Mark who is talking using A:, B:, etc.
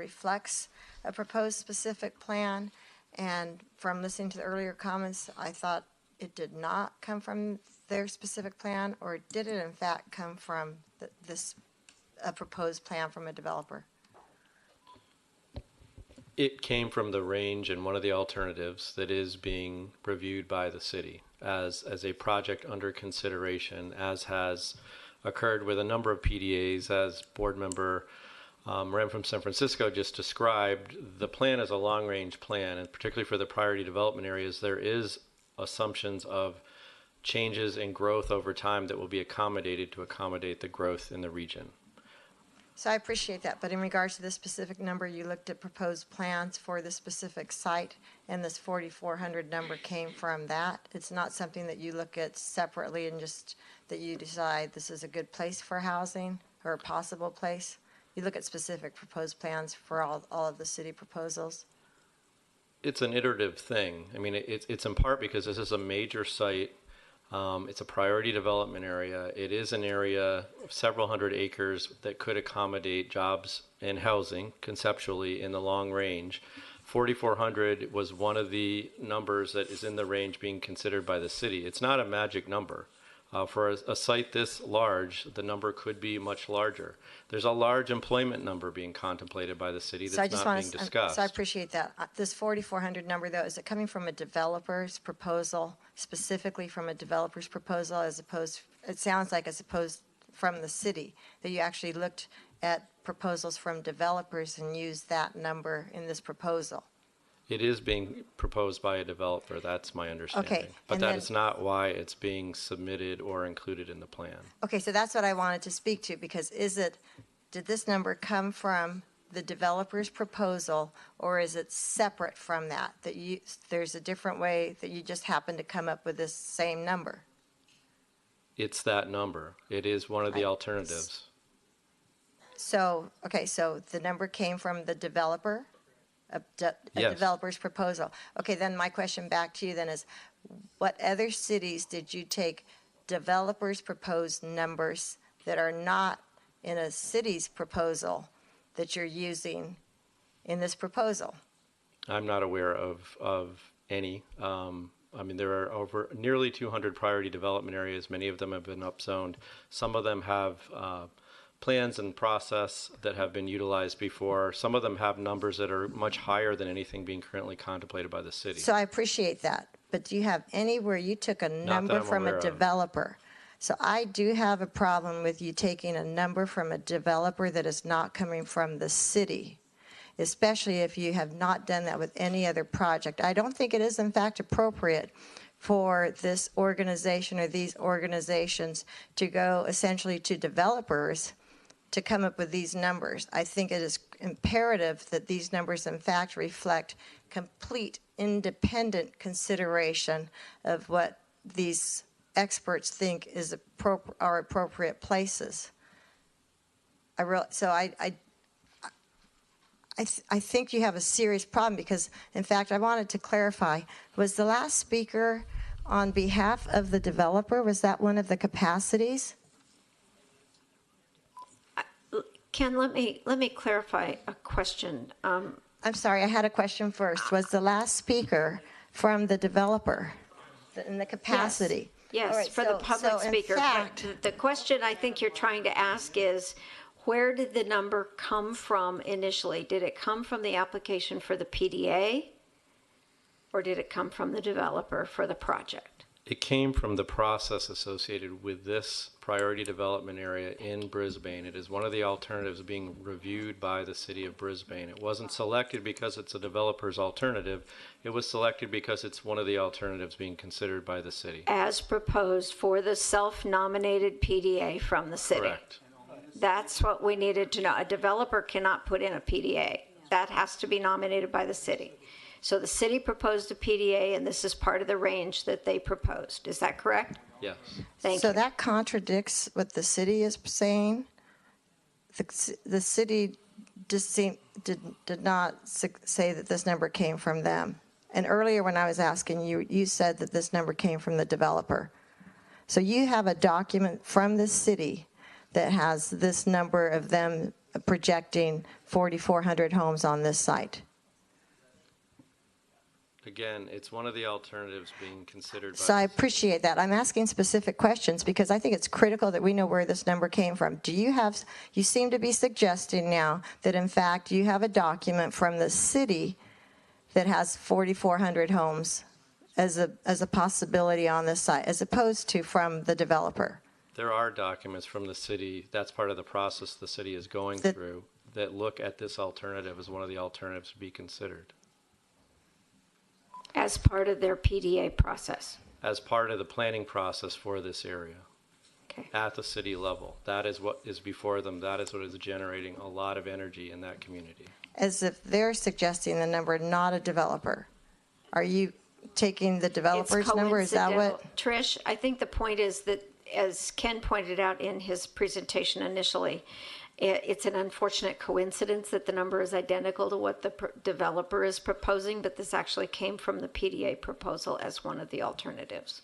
A: reflects a proposed specific plan. And from listening to the earlier comments, I thought it did not come from their specific plan, or did it in fact come from a proposed plan from a developer?
B: It came from the range and one of the alternatives that is being reviewed by the city as a project under consideration, as has occurred with a number of PDAs, as board member Ram from San Francisco just described. The plan is a long-range plan, and particularly for the priority development areas, there is assumptions of changes in growth over time that will be accommodated to accommodate the growth in the region.
A: So I appreciate that, but in regards to this specific number, you looked at proposed plans for the specific site, and this 4,400 number came from that. It's not something that you look at separately and just that you decide this is a good place for housing or a possible place. You look at specific proposed plans for all of the city proposals.
B: It's an iterative thing. I mean, it's in part because this is a major site. It's a priority development area. It is an area of several hundred acres that could accommodate jobs and housing conceptually in the long range. 4,400 was one of the numbers that is in the range being considered by the city. It's not a magic number. For a site this large, the number could be much larger. There's a large employment number being contemplated by the city that's not being discussed.
A: So I appreciate that. This 4,400 number, though, is it coming from a developer's proposal, specifically from a developer's proposal, as opposed, it sounds like as opposed from the city, that you actually looked at proposals from developers and used that number in this proposal?
B: It is being proposed by a developer, that's my understanding.
A: Okay,
B: but that is not why it's being submitted or included in the plan.
A: Okay, so that's what I wanted to speak to, because did this number come from the developer's proposal, or is it separate from that, there's a different way that you just happen to come up with this same number?
B: It's that number. It is one of the alternatives.
A: So, okay, so the number came from the developer? A
B: Yes.
A: developer's proposal. Okay, then my question back to you then is, what other cities did you take developers' proposed numbers that are not in a city's proposal that you're using in this proposal?
B: I'm not aware of any. I mean, there are over nearly 200 priority development areas. Many of them have been upzoned. Some of them have plans and process that have been utilized before. Some of them have numbers that are much higher than anything being currently contemplated by the city.
A: So I appreciate that, but do you have any where you took a number from a developer? So I do have a problem with you taking a number from a developer that is not coming from the city, especially if you have not done that with any other project. I don't think it is in fact appropriate for this organization or these organizations to go essentially to developers to come up with these numbers. I think it is imperative that these numbers in fact reflect complete independent consideration of what these experts think is are appropriate places. I think you have a serious problem, because in fact I wanted to clarify, was the last speaker on behalf of the developer, was that one of the capacities?
C: Ken, let me clarify a question.
A: I'm sorry, I had a question first. Was the last speaker from the developer in the capacity?
C: Yes,
A: right,
C: for the public speaker. But the question I think you're trying to ask is, where did the number come from initially? Did it come from the application for the PDA, or did it come from the developer for the project?
B: It came from the process associated with this priority development area in Brisbane. It is one of the alternatives being reviewed by the city of Brisbane. It wasn't selected because it's a developer's alternative. It was selected because it's one of the alternatives being considered by the city.
C: As proposed for the self-nominated PDA from the city.
B: Correct.
C: That's what we needed to know. A developer cannot put in a PDA. That has to be nominated by the city. So the city proposed a PDA, and this is part of the range that they proposed. Is that correct?
B: Yes.
C: Thank you.
A: So that contradicts what the city is saying. The city just did not say that this number came from them. And earlier when I was asking you, you said that this number came from the developer. So you have a document from the city that has this number of them projecting 4,400 homes on this site.
B: Again, it's one of the alternatives being considered by
A: So I
B: the city.
A: appreciate that. I'm asking specific questions because I think it's critical that we know where this number came from. You seem to be suggesting now that in fact you have a document from the city that has 4,400 homes as a possibility on this site, as opposed to from the developer.
B: There are documents from the city, that's part of the process the city is going through, that look at this alternative as one of the alternatives to be considered.
C: As part of their PDA process.
B: As part of the planning process for this area.
C: Okay.
B: At the city level. That is what is before them. That is what is generating a lot of energy in that community.
A: As if they're suggesting the number, not a developer. Are you taking the developer's number? Is that what?
C: Trish, I think the point is that, as Ken pointed out in his presentation initially, it's an unfortunate coincidence that the number is identical to what the developer is proposing, but this actually came from the PDA proposal as one of the alternatives.